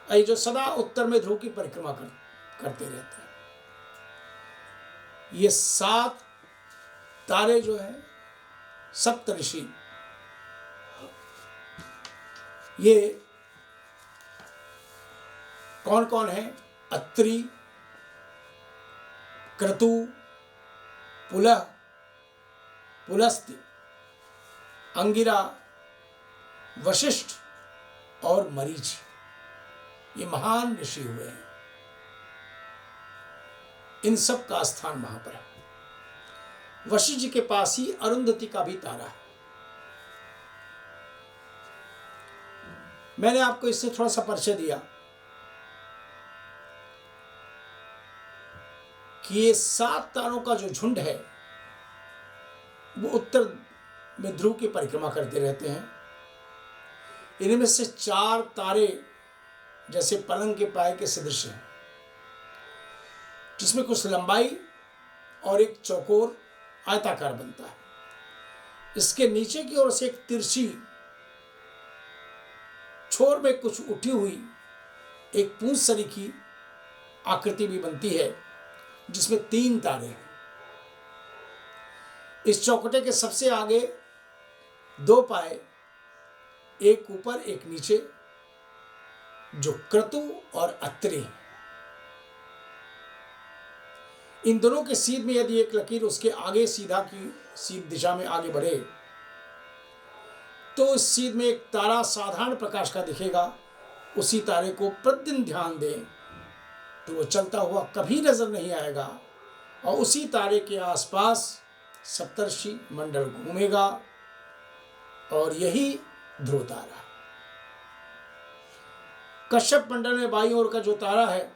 ये जो सदा उत्तर में ध्रुव की परिक्रमा करते रहते हैं, ये 7 तारे जो हैं सप्तऋषि, ये कौन कौन है? अत्रि, क्रतु, पुलह, पुलस्त्य, अंगिरा, वशिष्ठ और मरीचि। ये महान ऋषि हुए हैं। इन सब का स्थान वहां पर है। वशिष्ठ जी के पास ही अरुंधति का भी तारा है। मैंने आपको इससे थोड़ा सा परिचय दिया कि ये 7 तारों का जो झुंड है वो उत्तर में ध्रुव की परिक्रमा करते रहते हैं। इनमें से 4 तारे जैसे पलंग के पाए के सदृश हैं, जिसमें कुछ लंबाई और एक चौकोर आयताकार बनता है। इसके नीचे की ओर से एक तिरछी छोर में कुछ उठी हुई एक पूंछ सरी की आकृति भी बनती है, जिसमें 3 तारे हैं। इस चौकटे के सबसे आगे 2 पाए, एक ऊपर एक नीचे, जो क्रतु और अत्रि हैं। इन दोनों के सीध में यदि एक लकीर उसके आगे सीध दिशा में आगे बढ़े तो इस सीध में एक तारा साधारण प्रकाश का दिखेगा। उसी तारे को प्रतिदिन ध्यान दें तो वो चलता हुआ कभी नजर नहीं आएगा, और उसी तारे के आसपास सप्तर्षि मंडल घूमेगा, और यही ध्रुव तारा है। कश्यप मंडल में बाईं ओर का जो तारा है,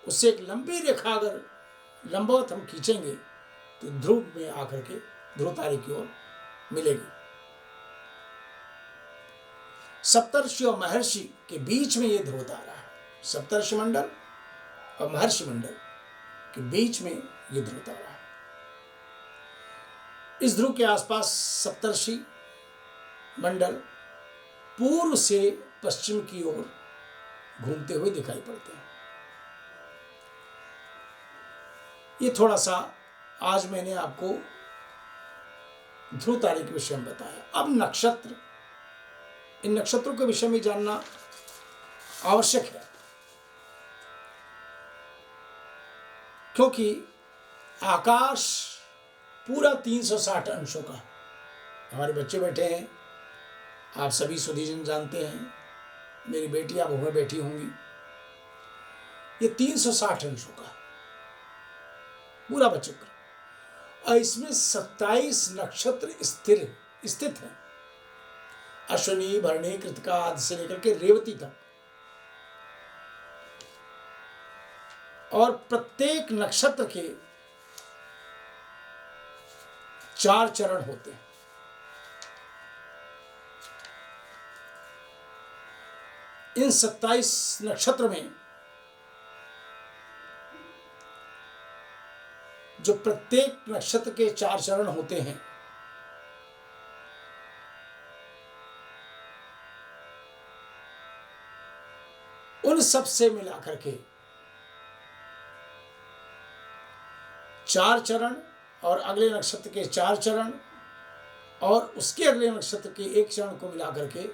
उससे एक लंबी रेखा अगर लंबवत हम खींचेंगे तो ध्रुव में आकर के ध्रुव तारे की ओर मिलेगी। सप्तर्षि और महर्षि के बीच में यह ध्रुव तारा है। सप्तर्षि मंडल और महर्षि मंडल के बीच में यह ध्रुव तारा है। इस ध्रुव के आसपास सप्तर्षि मंडल पूर्व से पश्चिम की ओर घूमते हुए दिखाई पड़ते हैं। ये थोड़ा सा आज मैंने आपको ध्रुव तारे के विषय में बताया। अब नक्षत्र, इन नक्षत्रों के विषय में जानना आवश्यक है, क्योंकि आकाश पूरा 360 अंशों का है। हमारे बच्चे बैठे हैं, आप सभी सुधीजन जानते हैं, मेरी बेटी आप वहां बैठी होंगी। ये 360 अंशों का पूरा बचक्र, और इसमें 27 नक्षत्र स्थित हैं। अश्विनी, भरणी, कृतिका आदि से लेकर के रेवती तक। और प्रत्येक नक्षत्र के 4 चरण होते हैं। इन 27 नक्षत्र में जो प्रत्येक नक्षत्र के 4 चरण होते हैं, उन सब से मिलाकर के 4 चरण, और अगले नक्षत्र के 4 चरण, और उसके अगले नक्षत्र के 1 चरण को मिलाकर के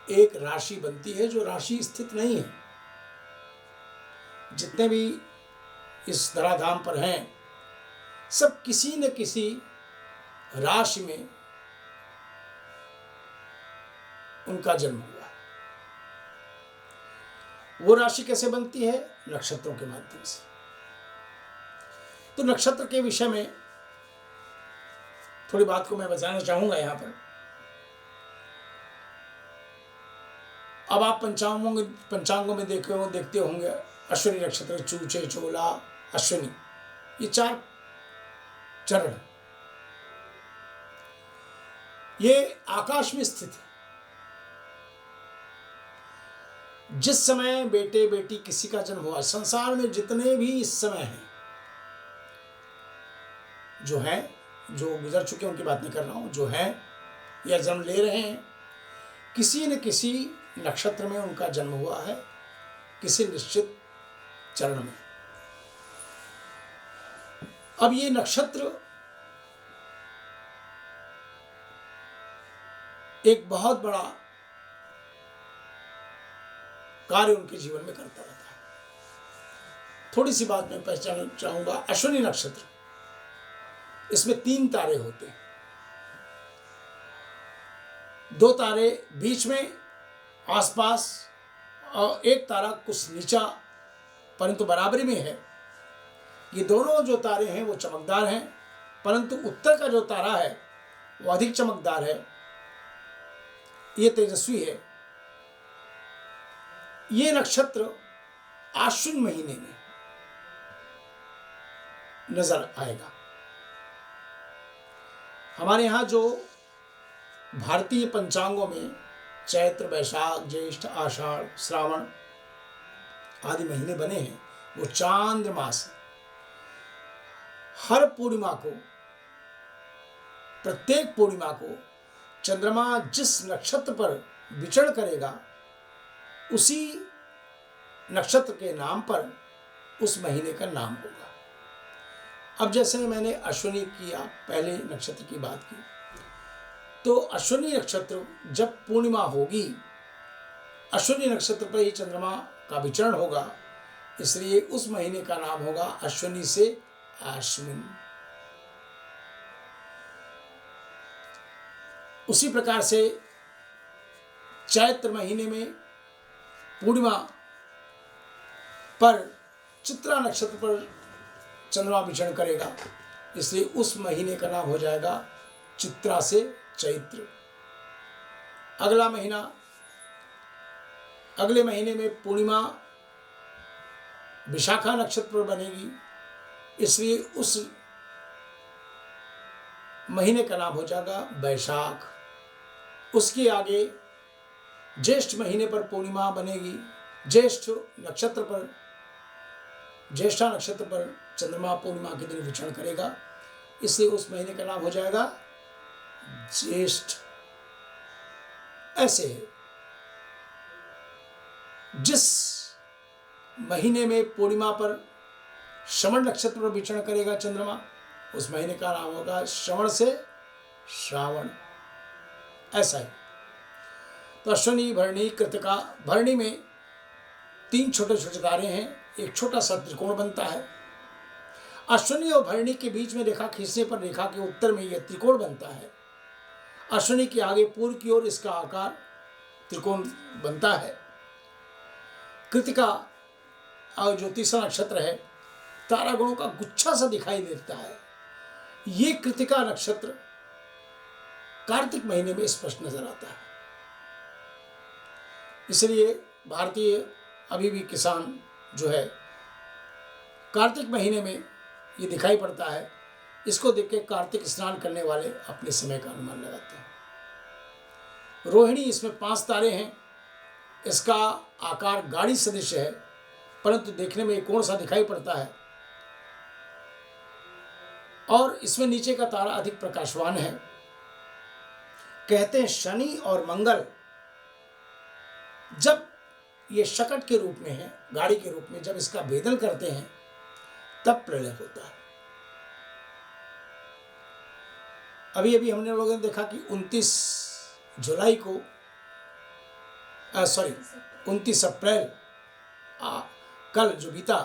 एक राशि बनती है, जो राशि स्थित नहीं है। जितने भी इस धराधाम पर हैं, सब किसी न किसी राशि में उनका जन्म हुआ। वो राशि कैसे बनती है? नक्षत्रों के माध्यम से। तो नक्षत्र के विषय में थोड़ी बात को मैं बताना चाहूंगा यहां पर। अब आप पंचांगों में देखते होंगे अश्विनी नक्षत्र, चूचे, चोला, अश्विनी, ये 4 चरण ये आकाश में स्थित है। जिस समय बेटे बेटी किसी का जन्म हुआ, संसार में जितने भी इस समय हैं, जो गुजर चुके हैं उनकी बात नहीं कर रहा हूं, जो हैं या जन्म ले रहे हैं, किसी न किसी नक्षत्र में उनका जन्म हुआ है, किसी निश्चित चरण में। अब ये नक्षत्र एक बहुत बड़ा कार्य उनके जीवन में करता रहता है। थोड़ी सी बात मैं पहचानना चाहूंगा। अश्विनी नक्षत्र, इसमें 3 तारे होते हैं। 2 तारे बीच में आसपास और 1 तारा कुछ नीचा परंतु बराबरी में है। ये दोनों जो तारे हैं वो चमकदार हैं, परंतु उत्तर का जो तारा है वो अधिक चमकदार है, ये तेजस्वी है। ये नक्षत्र आश्विन महीने में नजर आएगा। हमारे यहाँ जो भारतीय पंचांगों में चैत्र, वैशाख, ज्येष्ठ, आषाढ़, श्रावण आदि महीने बने हैं, वो चांद्रमास हर पूर्णिमा को, प्रत्येक पूर्णिमा को चंद्रमा जिस नक्षत्र पर विचरण करेगा उसी नक्षत्र के नाम पर उस महीने का नाम होगा। अब जैसे मैंने अश्विनी किया, पहले नक्षत्र की बात की, तो अश्विनी नक्षत्र जब पूर्णिमा होगी, अश्विनी नक्षत्र पर ही चंद्रमा का विचरण होगा, इसलिए उस महीने का नाम होगा अश्विनी से आश्विन। उसी प्रकार से चैत्र महीने में पूर्णिमा पर चित्रा नक्षत्र पर चंद्रमा विचरण करेगा, इसलिए उस महीने का नाम हो जाएगा चित्रा से चैत्र। अगला महीना, अगले महीने में पूर्णिमा विशाखा नक्षत्र पर बनेगी, इसलिए उस महीने का नाम हो जाएगा वैशाख। उसके आगे ज्येष्ठ महीने पर पूर्णिमा बनेगी, ज्येष्ठ नक्षत्र पर, ज्येष्ठा नक्षत्र पर चंद्रमा पूर्णिमा के दिन विचरण करेगा, इसलिए उस महीने का नाम हो जाएगा ज्येष्ठ। ऐसे जिस महीने में पूर्णिमा पर श्रवण नक्षत्र पर विचरण करेगा चंद्रमा, उस महीने का नाम होगा श्रवण से श्रावण। ऐसा है। तो अश्विनी, भरणी, कृतिका। भरणी में 3 छोटे छोटे तारे हैं, एक छोटा सा त्रिकोण बनता है। अश्विनी और भरणी के बीच में रेखा खींचने पर रेखा के उत्तर में यह त्रिकोण बनता है। अश्विनी के आगे पूर्व की ओर इसका आकार त्रिकोण बनता है। कृतिका और जो तीसरा नक्षत्र है, तारागणों का गुच्छा सा दिखाई देता है। ये कृतिका नक्षत्र कार्तिक महीने में स्पष्ट नजर आता है। इसलिए भारतीय अभी भी किसान जो है कार्तिक महीने में ये दिखाई पड़ता है। इसको देख के कार्तिक स्नान करने वाले अपने समय का अनुमान लगाते हैं। रोहिणी, इसमें 5 तारे हैं। इसका आकार गाड़ी सदृश है, परंतु देखने में कोण सा दिखाई पड़ता है और इसमें नीचे का तारा अधिक प्रकाशवान है। कहते हैं शनि और मंगल जब ये शकट के रूप में है, गाड़ी के रूप में, जब इसका भेदन करते हैं तब प्रलय होता है। अभी अभी हमने लोगों ने देखा कि 29 जुलाई को 29 अप्रैल कल जो बीता,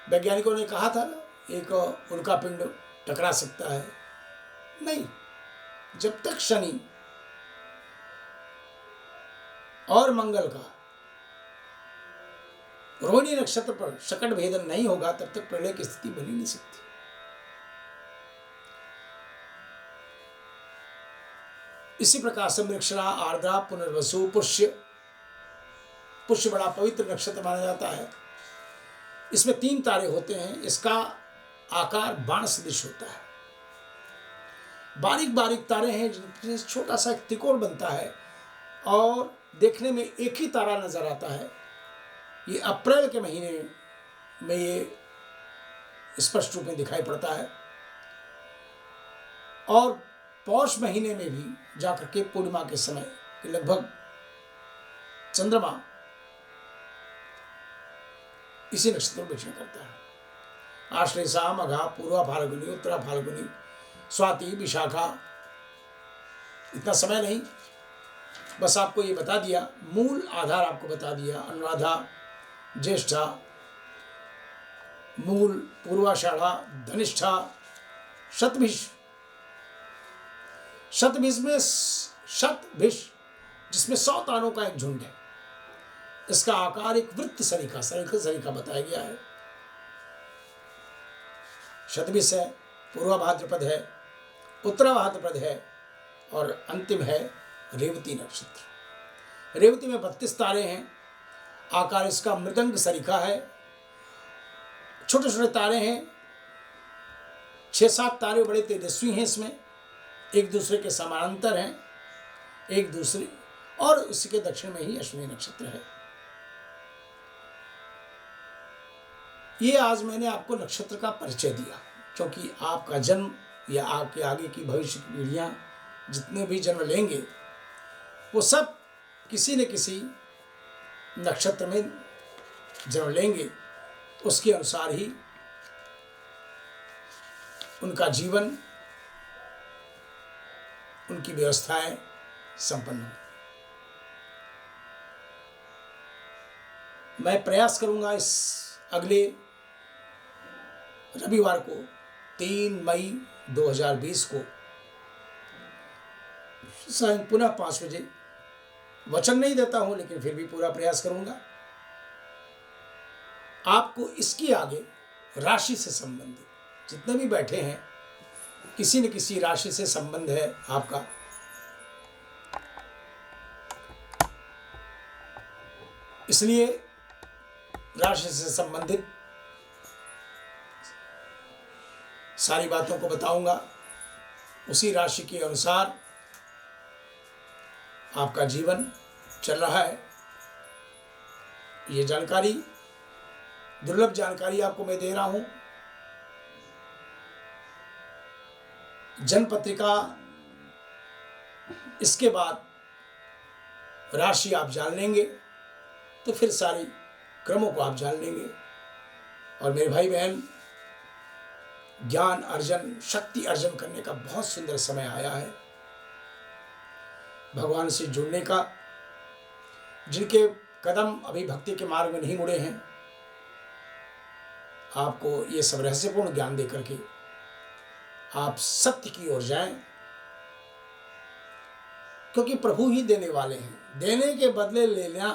वैज्ञानिकों ने कहा था ना, एक उल्का पिंड टकरा सकता है। नहीं, जब तक शनि और मंगल का रोहिणी नक्षत्र पर शकट भेदन नहीं होगा तब तक प्रलय की स्थिति बनी नहीं सकती। इसी प्रकार से मृगशिरा, आर्द्रा, पुनर्वसु, पुष्य। पुष्य बड़ा पवित्र नक्षत्र माना जाता है। इसमें 3 तारे होते हैं। इसका आकार बाण सदृश होता है। बारीक बारीक तारे हैं जिनसे छोटा सा एक त्रिकोण बनता है और देखने में एक ही तारा नजर आता है। ये अप्रैल के महीने में ये स्पष्ट रूप में दिखाई पड़ता है और पौष महीने में भी जाकर के पूर्णिमा के समय लगभग चंद्रमा इसी नक्षत्र में विचरण करता है। आश्लेषा, मघा, पूर्वा फाल्गुनी, उत्तरा फाल्गुनी, स्वाति, विशाखा। इतना समय नहीं, बस आपको ये बता दिया, मूल आधार आपको बता दिया। अनुराधा, ज्येष्ठा, मूल, पूर्वाषाढ़ा, धनिष्ठा, शतभिष। शतभिष में शतभिष जिसमें 100 तारों का एक झुंड है। इसका आकार एक वृत्त सरीखा बताया गया है। शतभिष है, पूर्वा भाद्रपद है, उत्तरा भाद्रपद है और अंतिम है रेवती नक्षत्र। रेवती में 32 तारे हैं। आकार इसका मृदंग सरीखा है। छोटे छोटे तारे हैं। 6-7 तारे बड़े तेजस्वी हैं। इसमें एक दूसरे के समानांतर हैं, एक दूसरे, और उसी के दक्षिण में ही अश्विनी नक्षत्र है। ये आज मैंने आपको नक्षत्र का परिचय दिया, क्योंकि आपका जन्म या आपके आगे की भविष्य की पीढ़ियां जितने भी जन्म लेंगे वो सब किसी न किसी नक्षत्र में जन्म लेंगे। उसके अनुसार ही उनका जीवन, उनकी व्यवस्थाएं संपन्न हो। मैं प्रयास करूंगा इस अगले रविवार को 3 मई 2020 को सायं पुनः 5 बजे। वचन नहीं देता हूं, लेकिन फिर भी पूरा प्रयास करूंगा आपको इसकी आगे राशि से संबंधित जितने भी बैठे हैं, किसी न किसी राशि से संबंध है आपका। इसलिए राशि से संबंधित सारी बातों को बताऊंगा। उसी राशि के अनुसार आपका जीवन चल रहा है। ये जानकारी, दुर्लभ जानकारी आपको मैं दे रहा हूं। जनपत्रिका, इसके बाद राशि आप जान लेंगे तो फिर सारी क्रमों को आप जान लेंगे। और मेरे भाई बहन, ज्ञान अर्जन, शक्ति अर्जन करने का बहुत सुंदर समय आया है। भगवान से जुड़ने का, जिनके कदम अभी भक्ति के मार्ग में नहीं मुड़े हैं, आपको ये सब रहस्यपूर्ण ज्ञान दे करके आप सत्य की ओर जाएं, क्योंकि प्रभु ही देने वाले हैं। देने के बदले लेना,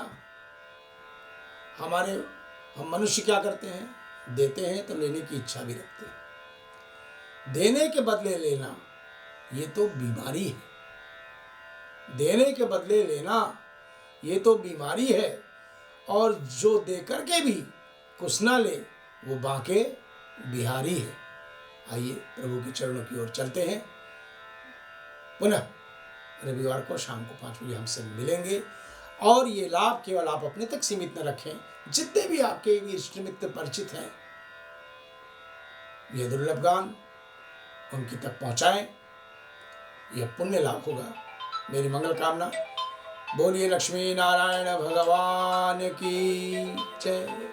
हम मनुष्य क्या करते हैं, देते हैं तो लेने की इच्छा भी रखते हैं। देने के बदले लेना ये तो बीमारी है। देने के बदले लेना ये तो बीमारी है। और जो दे करके भी कुछ ना ले वो बांके बिहारी है। आइए प्रभु के चरणों की ओर चलते हैं। पुनः रविवार को शाम को 5 बजे हमसे मिलेंगे। और ये लाभ केवल आप अपने तक सीमित न रखें, जितने भी आपके इष्ट मित्र परिचित हैं, ये दुर्लभ ज्ञान उनकी तक पहुंचाएं। यह पुण्य लाभ होगा। मेरी मंगल कामना। बोलिए लक्ष्मी नारायण भगवान की जय।